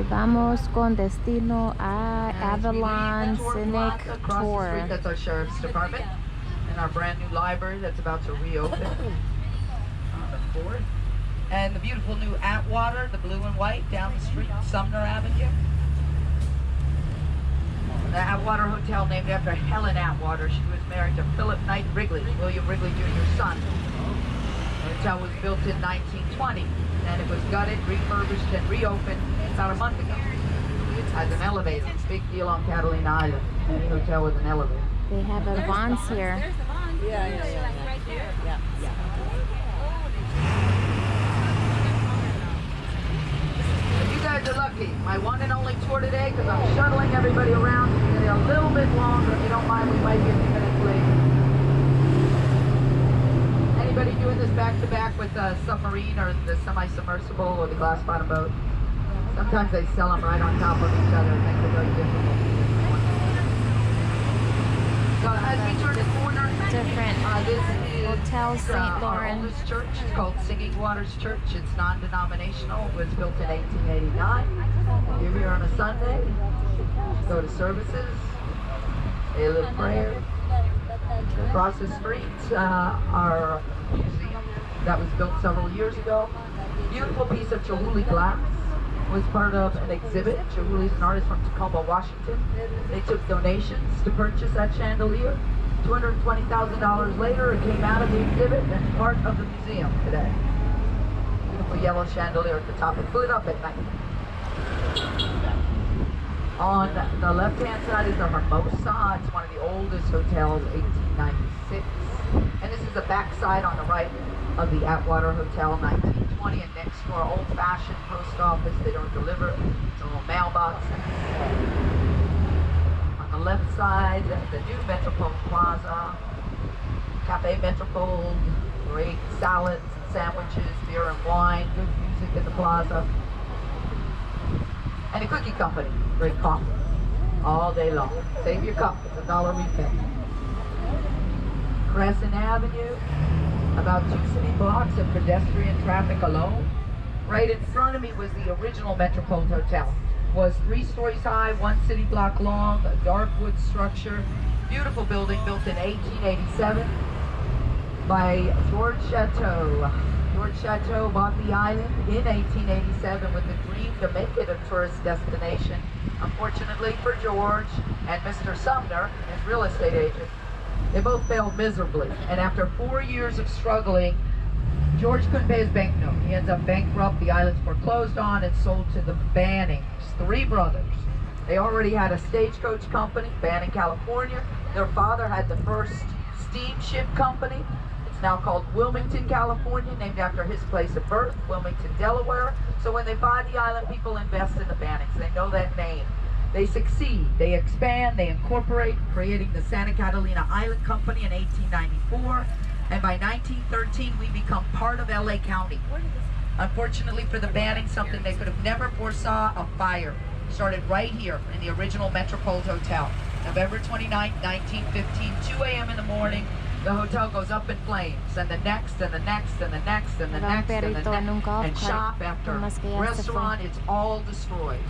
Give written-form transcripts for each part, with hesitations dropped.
Y vamos con destino a Avalon Scenic Tour. That's our sheriff's department. And our brand new library that's about to reopen on the 4th. And the beautiful new Atwater, the blue and white, down the street, Sumner Avenue. The Atwater Hotel, named after Helen Atwater. She was married to Philip Knight Wrigley, William Wrigley Jr.'s son. The hotel was built in 1920, and it was gutted, refurbished, and reopened about a month ago as an elevator. Big deal on Catalina Island. Any hotel with an elevator. They have a Vons here. There's the Vons. Yeah. Right there. Yeah. You guys are lucky. My one and only tour today, because I'm shuttling everybody around. It's getting a little bit longer. If you don't mind, we might get 2 minutes late. Anybody doing this back-to-back with the submarine or the semi-submersible or the glass-bottom boat? Sometimes they sell them right on top of each other. It makes it very difficult. So as we turn the corner, Different this is Hotel St. our Lawrence. oldest church. It's called Singing Waters Church. It's non-denominational. It was built in 1889. You're here on a Sunday. Go to services. Say a little prayer. Across the street, our museum that was built several years ago. Beautiful piece of Chihuly glass. Was part of an exhibit. Chihuly's an artist from Tacoma, Washington. They took donations to purchase that chandelier. $220,000 later, it came out of the exhibit and part of the museum today. Beautiful yellow chandelier at the top. It lit up at night. On the left-hand side is the Hermosa. It's one of the oldest hotels, 1896. And this is the back side on the right of the Atwater Hotel, 1920, and next to our old-fashioned post office. They don't deliver. It's a little mailbox. On the left side, the new Metropole Plaza, Cafe Metropole, great salads and sandwiches, beer and wine, good music in the plaza. And a cookie company, great coffee, all day long. Save your cup, it's $1 weekend. Crescent Avenue, about 2 city blocks of pedestrian traffic alone. Right in front of me was the original Metropole Hotel. It was 3 stories high, 1 city block long, a dark wood structure. Beautiful building built in 1887 by George Chateau. George Chateau bought the island in 1887 with the dream to make it a tourist destination. Unfortunately for George and Mr. Sumner, his real estate agent, they both failed miserably, and after 4 years of struggling, George couldn't pay his bank note. He ends up bankrupt, the island's foreclosed on, and sold to the Bannings, 3 brothers. They already had a stagecoach company, Banning, California. Their father had the first steamship company. It's now called Wilmington, California, named after his place of birth, Wilmington, Delaware. So when they buy the island, people invest in the Bannings. They know that name. They succeed, they expand, they incorporate, creating the Santa Catalina Island Company in 1894, and by 1913 we become part of LA County. Unfortunately for the Banning, something they could have never foresaw, a fire started right here in the original Metropole Hotel. November 29, 1915, 2 a.m. in the morning, the hotel goes up in flames, and the next, and the next, and the next, and the next, and the next, and shop after restaurant, it's all destroyed.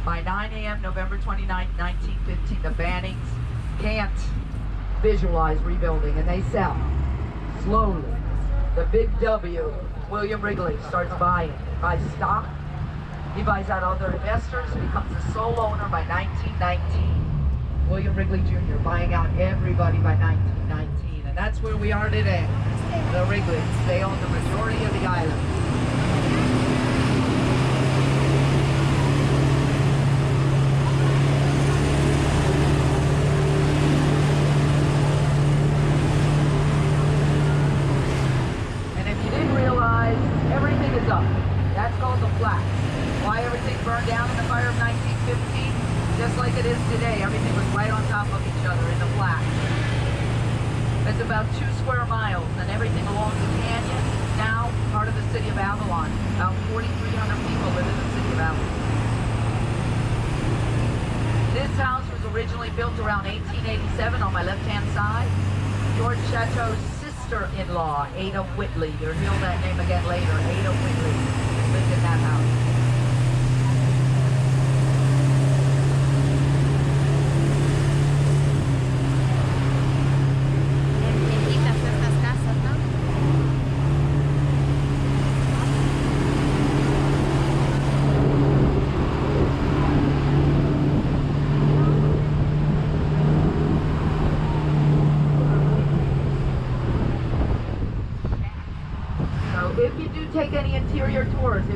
By 9 a.m. November 29, 1915, the Bannings can't visualize rebuilding, and they sell. Slowly, the big W, William Wrigley, starts buying. He buys stock, he buys out other investors, becomes the sole owner by 1919. William Wrigley Jr. buying out everybody by 1919, and that's where we are today. The Wrigleys, they own the majority of the island. That's called the flat. Why everything burned down in the fire of 1915? Just like it is today, everything was right on top of each other in the flat. It's about 2 square miles, and everything along the canyon is now part of the city of Avalon. About 4,300 people live in the city of Avalon. This house was originally built around 1887 on my left-hand side. George Chateau's sister-in-law, Ada Whitley. You'll hear that name again later. Ada Whitley lived in that house.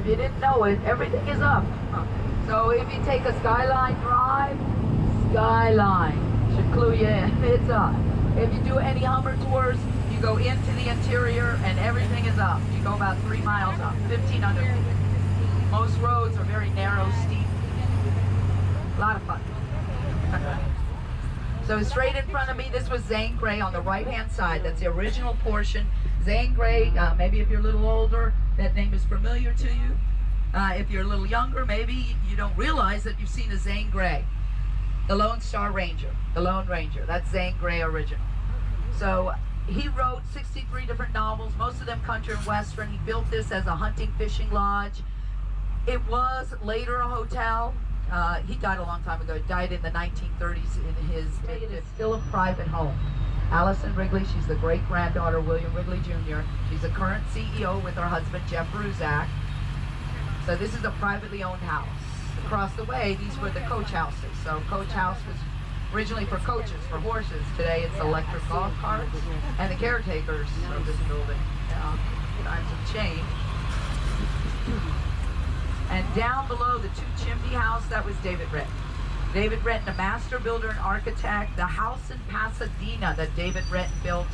If you didn't know it, everything is up. So if you take a Skyline Drive, Skyline should clue you in. It's up. If you do any Hummer tours, you go into the interior and everything is up. You go about 3 miles up, 1,500 feet. Most roads are very narrow, steep. A lot of fun. So straight in front of me, this was Zane Grey on the right-hand side. That's the original portion. Zane Grey, maybe if you're a little older, that name is familiar to you. If you're a little younger, maybe you don't realize that you've seen a Zane Grey. The Lone Star Ranger, the Lone Ranger. That's Zane Grey original. So he wrote 63 different novels, most of them country and western. He built this as a hunting fishing lodge. It was later a hotel. He died a long time ago. He died in the 1930s in his... It is still a private home. Allison Wrigley, she's the great-granddaughter of William Wrigley Jr. She's the current CEO with her husband, Jeff Bruzak. So this is a privately owned house. Across the way, these were the coach houses. So coach house was originally for coaches, for horses. Today it's electric golf carts. And the caretakers of this building. Times have changed. And down below the 2-chimney house, that was David Renton. David Renton, a master builder and architect. The house in Pasadena that David Renton built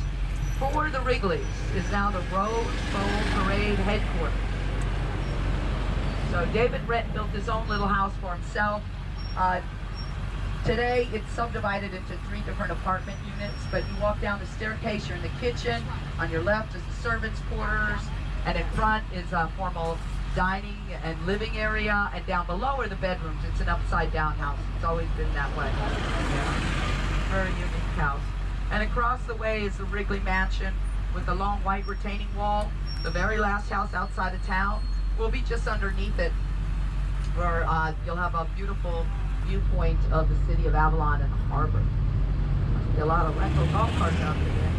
for the Wrigleys is now the Rose Bowl Parade headquarters. So David Renton built his own little house for himself. Today it's subdivided into 3 different apartment units, but you walk down the staircase, you're in the kitchen. On your left is the servants' quarters, and in front is a formal dining and living area, and down below are the bedrooms. It's an upside-down house. It's always been that way. Yeah. Very unique house. And across the way is the Wrigley Mansion with the long white retaining wall. The very last house outside of town will be just underneath it, where you'll have a beautiful viewpoint of the city of Avalon and the harbor. Must be a lot of rental golf carts out there.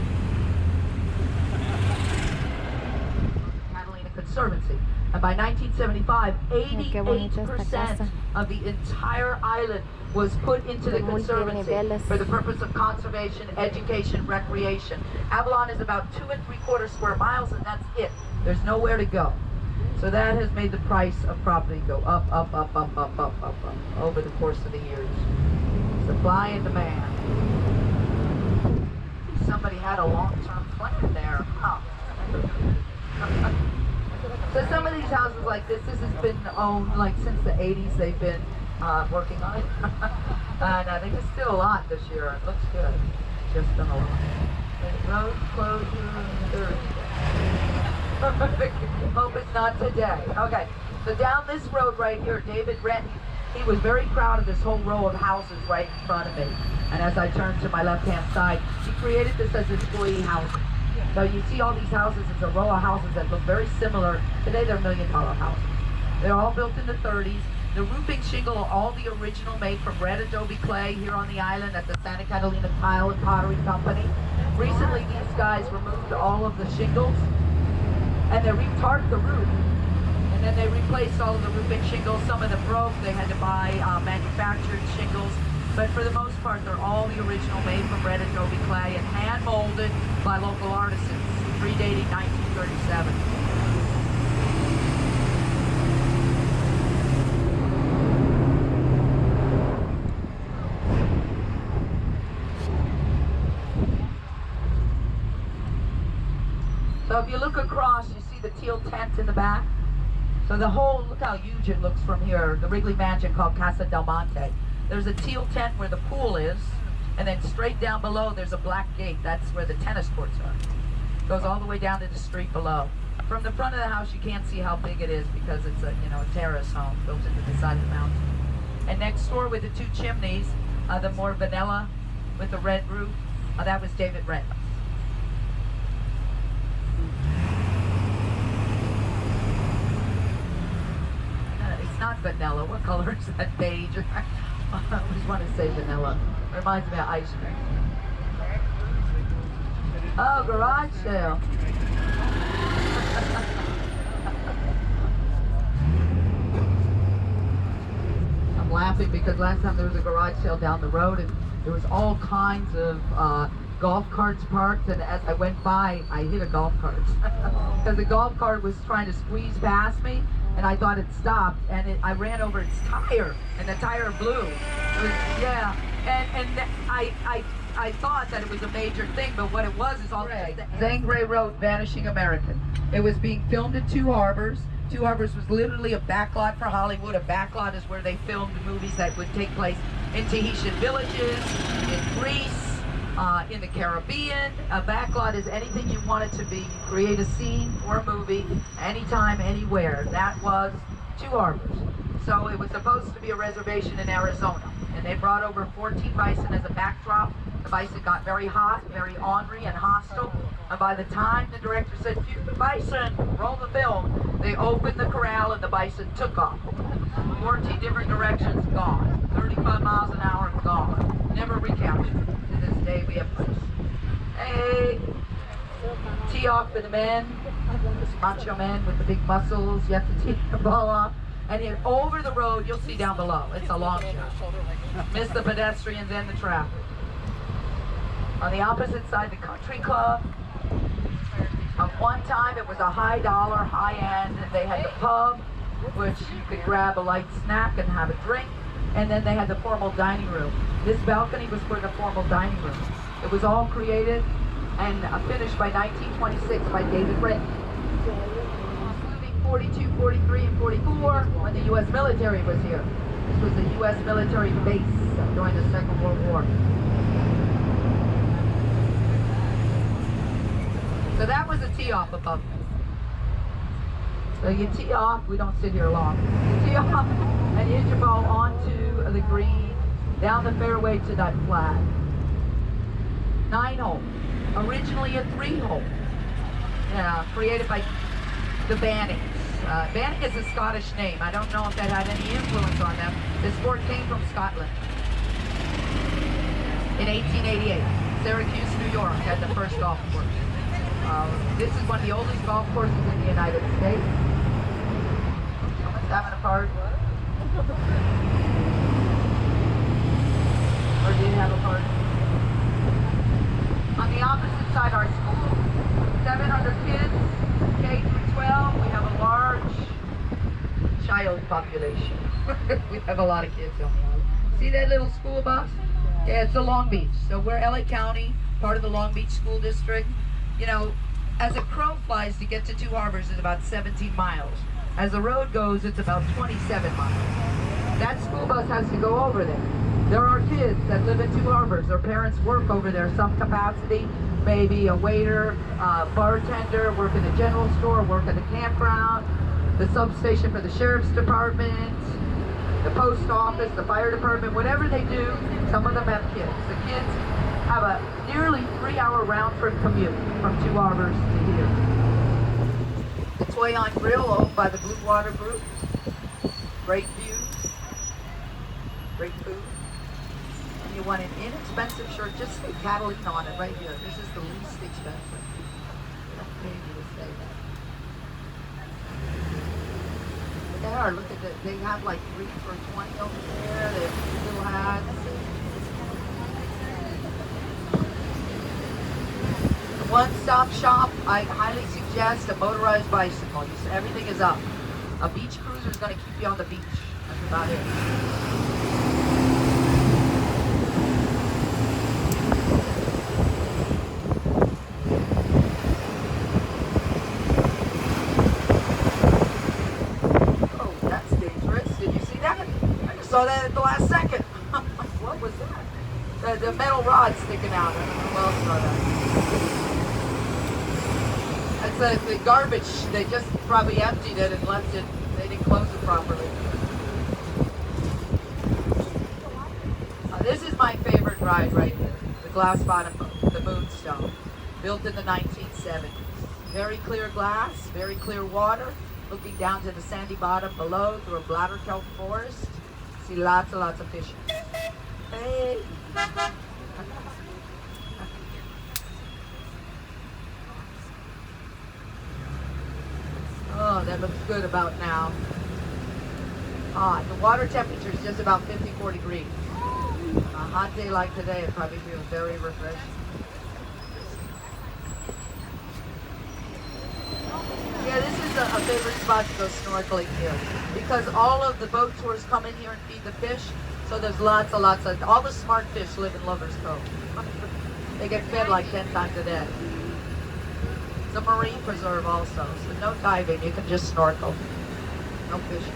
Catalina Conservancy. And by 1975, 88% of the entire island was put into the Conservancy for the purpose of conservation, education, recreation. Avalon is about 2 3/4 square miles, and that's it. There's nowhere to go. So that has made the price of property go up, up, up, up, up, up, up, up over the course of the years. Supply and demand. Somebody had a long-term plan there. Huh. So some of these houses like this has been owned like since the 80s. They've been working on it. And I think it's still a lot this year. It looks good. Just been a lot. Road closure Thursday. Hope it's not today. Okay, so down this road right here, David Renton, he was very proud of this whole row of houses right in front of me. And as I turn to my left-hand side, he created this as employee housing. So you see all these houses, it's a row of houses that look very similar. Today they're $1 million houses. They're all built in the 30s. The roofing shingle are all the original made from red adobe clay here on the island at the Santa Catalina Tile and Pottery Company. Recently these guys removed all of the shingles and they re-tarped the roof. And then they replaced all of the roofing shingles. Some of them broke, they had to buy manufactured shingles. But for the most part, they're all the original made from red adobe clay and hand molded by local artisans, predating 1937. So if you look across, you see the teal tent in the back. So the whole, look how huge it looks from here, the Wrigley Mansion called Casa del Monte. There's a teal tent where the pool is, and then straight down below there's a black gate. That's where the tennis courts are. It goes all the way down to the street below. From the front of the house you can't see how big it is because it's a a terrace home built into the side of the mountain. And next door with the 2 chimneys, the more vanilla with the red roof, that was David Renton. It's not vanilla. What color is that? Beige. I always want to say vanilla. Reminds me of ice cream. Oh, garage sale. I'm laughing because last time there was a garage sale down the road and there was all kinds of golf carts parked, and as I went by, I hit a golf cart. Because the golf cart was trying to squeeze past me, and I thought it stopped, and I ran over its tire, and the tire blew. It was, yeah, I thought that it was a major thing, but what it was is all Zane Grey wrote Vanishing American. It was being filmed at Two Harbors. Two Harbors was literally a backlot for Hollywood. A backlot is where they filmed movies that would take place in Tahitian villages, in Greece, in the Caribbean. A backlot is anything you want it to be. You create a scene or a movie anytime, anywhere. That was Two Harbors. So it was supposed to be a reservation in Arizona. And they brought over 14 bison as a backdrop. The bison got very hot, very ornery and hostile. And by the time the director said, "Cue the bison, roll the film," they opened the corral and the bison took off. 14 different directions, gone. 35 miles an hour, gone. Never recaptured. To this day, we have proof. Hey, tee off for the men. This macho man with the big muscles. You have to tee the ball off. And then over the road, you'll see down below. It's a long shot. Miss the pedestrians and the traffic. On the opposite side, the country club. At one time, it was a high dollar, high end. They had the pub, which you could grab a light snack and have a drink. And then they had the formal dining room. This balcony was for the formal dining room. It was all created and finished by 1926 by David Ritton. 42, 43, and 44 when the U.S. military was here. This was a U.S. military base during the Second World War. So that was a tee-off above me. So you tee off, we don't sit here long. You tee off and you hit your ball onto the green, down the fairway to that flag. 9-hole. Originally a 3-hole. Created by the Bannings. Banning is a Scottish name. I don't know if that had any influence on them. The sport came from Scotland. In 1888, Syracuse, New York had the first golf course. This is one of the oldest golf courses in the United States. Someone's having a party. Or did have a party. On the opposite side, our school, 700 kids, K through 12. We have a large child population. We have a lot of kids on the island. See that little school bus? Yeah, it's the Long Beach. So we're LA County, part of the Long Beach School District. You know, as a crow flies, to get to Two Harbors is about 17 miles. As the road goes, it's about 27 miles. That school bus has to go over there. There are kids that live in Two Harbors. Their parents work over there, some capacity, maybe a waiter, bartender, work in the general store, work at the campground, the substation for the sheriff's department, the post office, the fire department, whatever they do, some of them have kids. The kids have a nearly 3-hour round-trip commute from Two Harbors to here. The Toy on Grill, owned by the Blue Water Group. Great views, great food. And you want an inexpensive shirt, just say Catalina on it right here. This is the least expensive. They don't pay you to say that. But they are, look at that. They have like 3 for $20 over there. They have little hats. One-stop shop, I highly suggest a motorized bicycle. Everything is up. A beach cruiser is going to keep you on the beach. That's about it. Oh, that's dangerous. Did you see that? I just saw that at the last second. What was that? The metal rod sticking out. I don't know who else saw that. That's the garbage. They just probably emptied it and left it. They didn't close it properly. This is my favorite ride right here. The glass bottom boat, the Moonstone, built in the 1970s. Very clear glass, very clear water, looking down to the sandy bottom below through a bladder kelp forest. See lots and lots of fish. Hey! Oh, that looks good about now. The water temperature is just about 54 degrees. On a hot day like today, it probably feels very refreshing. Yeah, this is is a favorite spot to go snorkeling here because all of the boat tours come in here and feed the fish. So there's lots of, all the smart fish live in Lover's Cove. They get fed like 10 times a day. It's a marine preserve also, so no diving, you can just snorkel. No fishing.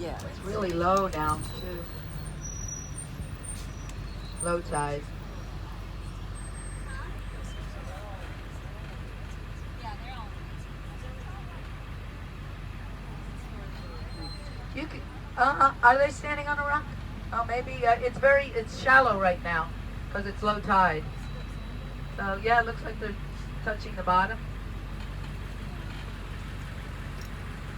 Yeah, it's really low now, too. Low tide. You can, are they standing on a rock? Oh, maybe, it's shallow right now, because it's low tide. So, yeah, it looks like they're touching the bottom.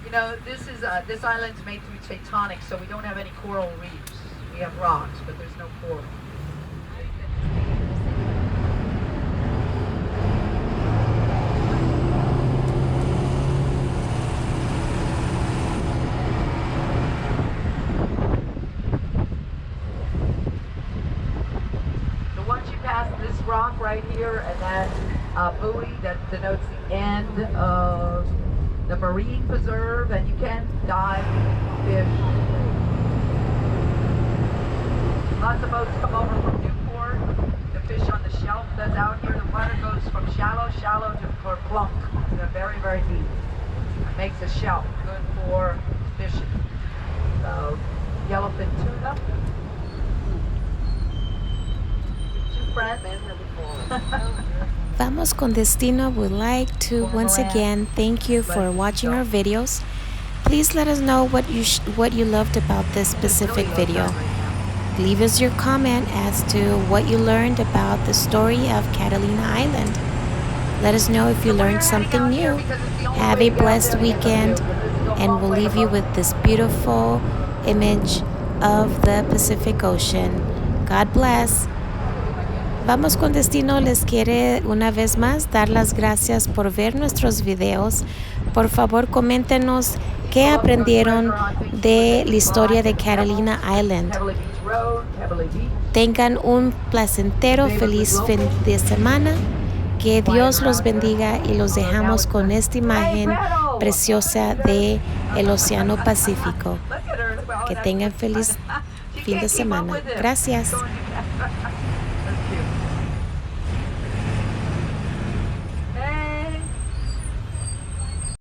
You know, this island's made through tectonics, so we don't have any coral reefs. We have rocks, but there's no coral. So once you pass this rock right here and that buoy that denotes the end of the marine preserve, and you can dive, fish. Lots of boats come over from Newport to fish on the shelf that's out here. The water goes from shallow to plunk. They're very, very deep. It makes a shelf good for fishing. So, yellowfin tuna. Two friends. Vamos con Destino would like to once again thank you for watching our videos. Please let us know what you loved about this specific video. Leave us your comment as to what you learned about the story of Catalina Island. Let us know if you learned something new. Have a blessed weekend, and we'll leave you with this beautiful image of the Pacific Ocean. God bless. Vamos con Destino les quiere una vez más dar las gracias por ver nuestros videos. Por favor, coméntenos qué aprendieron de la historia de Catalina Island. Tengan un placentero, feliz fin de semana. Que Dios los bendiga y los dejamos con esta imagen preciosa de el Océano Pacífico. Que tengan feliz fin de semana. Gracias.